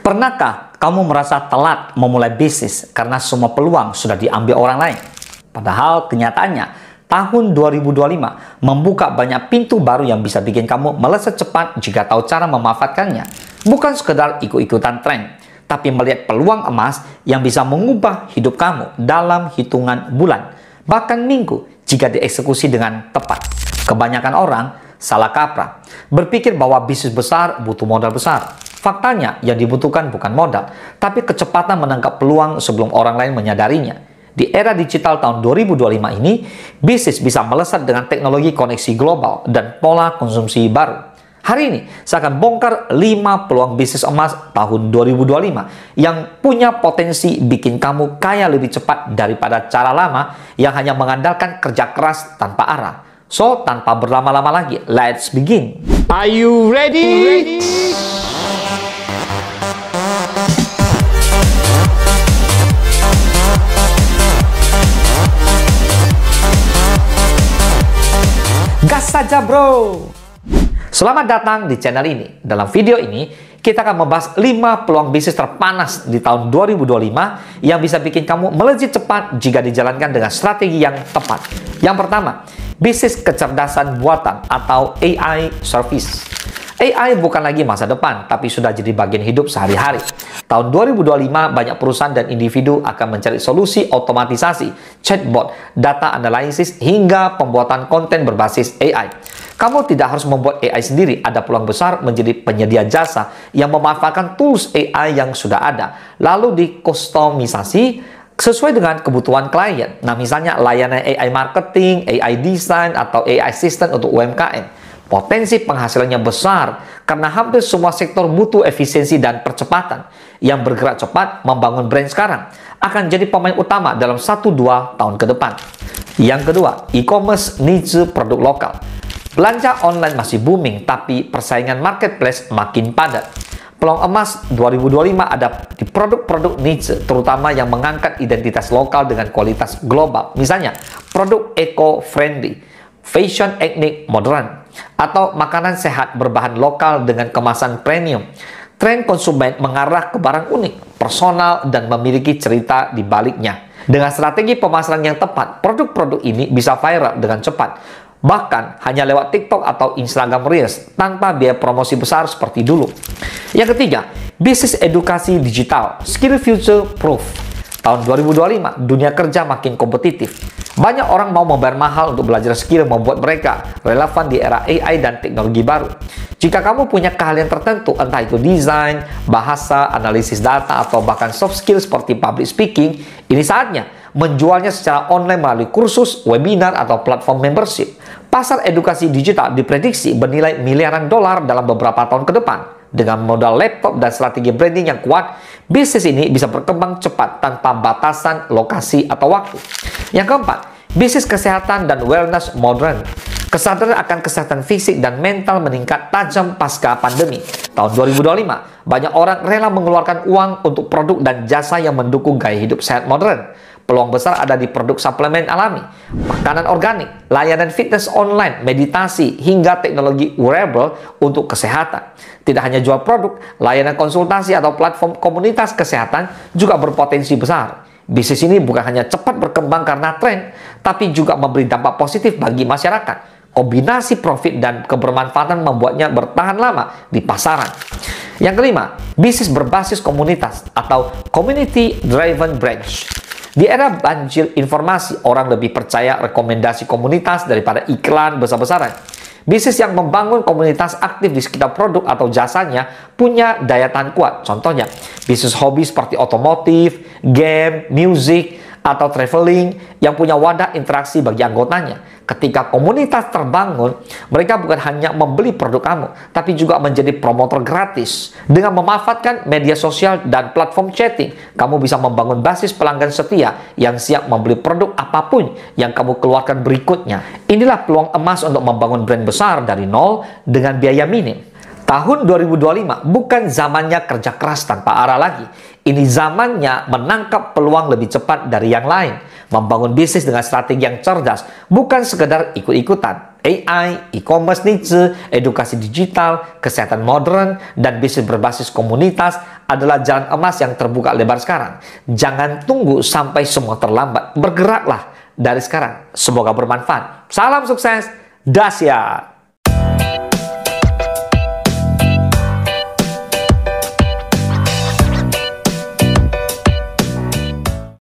Pernahkah kamu merasa telat memulai bisnis karena semua peluang sudah diambil orang lain? Padahal kenyataannya, tahun 2025 membuka banyak pintu baru yang bisa bikin kamu melesat cepat jika tahu cara memanfaatkannya. Bukan sekedar ikut-ikutan tren, tapi melihat peluang emas yang bisa mengubah hidup kamu dalam hitungan bulan, bahkan minggu jika dieksekusi dengan tepat. Kebanyakan orang salah kaprah, berpikir bahwa bisnis besar butuh modal besar. Faktanya, yang dibutuhkan bukan modal, tapi kecepatan menangkap peluang sebelum orang lain menyadarinya. Di era digital tahun 2025 ini, bisnis bisa melesat dengan teknologi koneksi global dan pola konsumsi baru. Hari ini, saya akan bongkar 5 peluang bisnis emas tahun 2025 yang punya potensi bikin kamu kaya lebih cepat daripada cara lama yang hanya mengandalkan kerja keras tanpa arah. So, tanpa berlama-lama lagi, let's begin. Are you ready? Gas saja bro! Selamat datang di channel ini. Dalam video ini, kita akan membahas 5 peluang bisnis terpanas di tahun 2025 yang bisa bikin kamu melejit cepat jika dijalankan dengan strategi yang tepat. Yang pertama, bisnis kecerdasan buatan atau AI service. AI bukan lagi masa depan, tapi sudah jadi bagian hidup sehari-hari. Tahun 2025, banyak perusahaan dan individu akan mencari solusi otomatisasi, chatbot, data analisis, hingga pembuatan konten berbasis AI. Kamu tidak harus membuat AI sendiri, ada peluang besar menjadi penyedia jasa yang memanfaatkan tools AI yang sudah ada, lalu dikustomisasi sesuai dengan kebutuhan klien. Nah, misalnya layanan AI marketing, AI design, atau AI assistant untuk UMKM. Potensi penghasilannya besar karena hampir semua sektor butuh efisiensi dan percepatan. Yang bergerak cepat membangun brand sekarang akan jadi pemain utama dalam 1-2 tahun ke depan. Yang kedua, e-commerce niche produk lokal. Belanja online masih booming, tapi persaingan marketplace makin padat. Peluang emas 2025 ada di produk-produk niche, terutama yang mengangkat identitas lokal dengan kualitas global. Misalnya, produk eco-friendly, fashion etnik modern, atau makanan sehat berbahan lokal dengan kemasan premium. Tren konsumen mengarah ke barang unik, personal, dan memiliki cerita di baliknya. Dengan strategi pemasaran yang tepat, produk-produk ini bisa viral dengan cepat. Bahkan hanya lewat TikTok atau Instagram Reels tanpa biaya promosi besar seperti dulu. Yang ketiga, bisnis edukasi digital, skill future proof. Tahun 2025, dunia kerja makin kompetitif. Banyak orang mau membayar mahal untuk belajar skill membuat mereka relevan di era AI dan teknologi baru. Jika kamu punya keahlian tertentu, entah itu desain, bahasa, analisis data, atau bahkan soft skill seperti public speaking, ini saatnya menjualnya secara online melalui kursus, webinar, atau platform membership. Pasar edukasi digital diprediksi bernilai miliaran dolar dalam beberapa tahun ke depan. Dengan modal laptop dan strategi branding yang kuat, bisnis ini bisa berkembang cepat tanpa batasan lokasi atau waktu. Yang keempat, bisnis kesehatan dan wellness modern. Kesadaran akan kesehatan fisik dan mental meningkat tajam pasca pandemi. Tahun 2025, banyak orang rela mengeluarkan uang untuk produk dan jasa yang mendukung gaya hidup sehat modern. Peluang besar ada di produk suplemen alami, makanan organik, layanan fitness online, meditasi, hingga teknologi wearable untuk kesehatan. Tidak hanya jual produk, layanan konsultasi atau platform komunitas kesehatan juga berpotensi besar. Bisnis ini bukan hanya cepat berkembang karena tren, tapi juga memberi dampak positif bagi masyarakat. Kombinasi profit dan kebermanfaatan membuatnya bertahan lama di pasaran. Yang kelima, bisnis berbasis komunitas atau community driven branch. Di era banjir informasi, orang lebih percaya rekomendasi komunitas daripada iklan besar-besaran. Bisnis yang membangun komunitas aktif di sekitar produk atau jasanya punya daya tahan kuat. Contohnya, bisnis hobi seperti otomotif, game, musik, atau traveling yang punya wadah interaksi bagi anggotanya. Ketika komunitas terbangun, mereka bukan hanya membeli produk kamu, tapi juga menjadi promotor gratis. Dengan memanfaatkan media sosial dan platform chatting, kamu bisa membangun basis pelanggan setia yang siap membeli produk apapun yang kamu keluarkan berikutnya. Inilah peluang emas untuk membangun brand besar dari nol dengan biaya minim. Tahun 2025 bukan zamannya kerja keras tanpa arah lagi. Ini zamannya menangkap peluang lebih cepat dari yang lain. Membangun bisnis dengan strategi yang cerdas, bukan sekedar ikut-ikutan. AI, e-commerce niche, edukasi digital, kesehatan modern, dan bisnis berbasis komunitas adalah jalan emas yang terbuka lebar sekarang. Jangan tunggu sampai semua terlambat. Bergeraklah dari sekarang. Semoga bermanfaat. Salam sukses, dahsyat.